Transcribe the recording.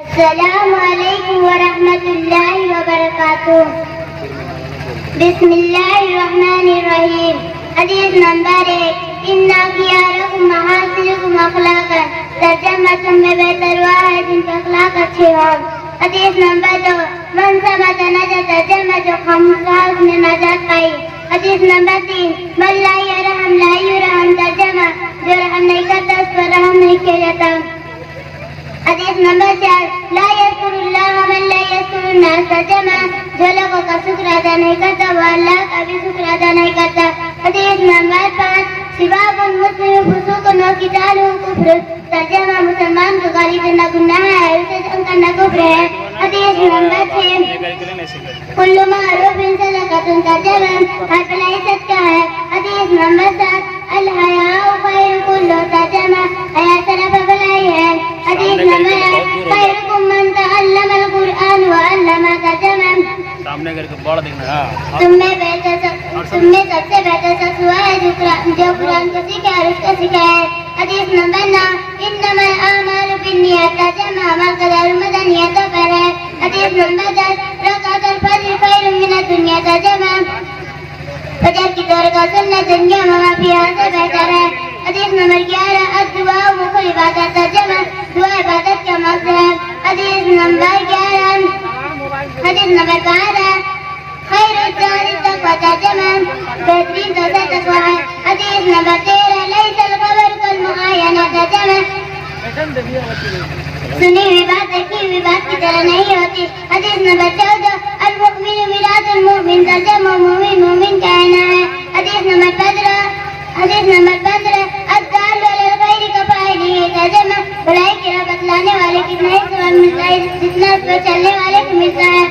السلام علیکم ورحمۃ اللہ وبرکاتہ. بسم اللہ الرحمن الرحیم. حدیث نمبر 1. ان خیارکم محاسنکم اخلاقا. ترجمہ تم میں بہتر ہوا ہے جن کے اخلاق اچھے ہوں. حدیث نمبر 2. من سمت نجا. ترجمہ جو خاموش نے نجات پائی. حدیث نمبر 3. من لا یرحم لا یرحم. ترجمہ جو رحم نہیں کرتا اس پر رحم نہیں کیا جاتا. حدیث نمبر 4. لا یذکر اللہ من لا یذکر الناس. ترجمہ جو لوگوں کا شکر ادا نہیں کرتا وہ اللہ کا بھی شکر ادا نہیں کرتا. حدیث نمبر 5. سباب المسلم فسوق وقتال کفر. ترجمہ مسلمان کو گالی دینا گناہ ہے اسے جنگ کرنا کفر ہے. حدیث نمبر 6. کل معروف صدقۃ. ترجمہ ہر بھلائی صدقہ ہے. حدیث نمبر 7. الحیاء خیر کلہ. ترجمہ حیا سرا بھلائی ہے. حدیث نمبر 8. خیرکم من تعلم القرآن وعلمہ. ترجمہ سامنے کر کے بڑا دیکھنا. تم میں سب سے بہتر شخص ہوا ہے جو قرآن کو سیکھے اور اس کو سکھائے. حدیث نمبر 9. انما الاعمال بالنیات. ترجمہ عمل کا دارالمدار نیتوں پر ہے. حدیث نمبر 10. رکعت الفجر خیر من الدنیا. ترجمہ فجر کی دو رکعت سنت دنیا وما فیہا سے بہتر ہے. حدیث نمبر 11. الدعاء مخ العبادت. ترجمہ دعا عبادت کا مقصد ہے. حدیث نمبر 11. حدیث نمبر 12. خیر الدار التقوی. ترجمہ بہترین دوسرا تقوی ہے. حدیث نمبر 13. لیس الخبر کالمعاینہ. ترجمہ سنی ہوئی بات دیکھی ہوئی بات کی طرح نہیں ہوتی. حدیث نمبر 14. المؤمن مرآۃ المؤمن. ترجمہ مومن مومن کا آئینہ ہے. حدیث نمبر 15. الدال علی الخیر کفاعلہ. ترجمہ بھلائی کی راہ بتلانے والے کتنا ہی ثواب ملتا ہے جتنا اس پر چلنے والے کو ملتا ہے.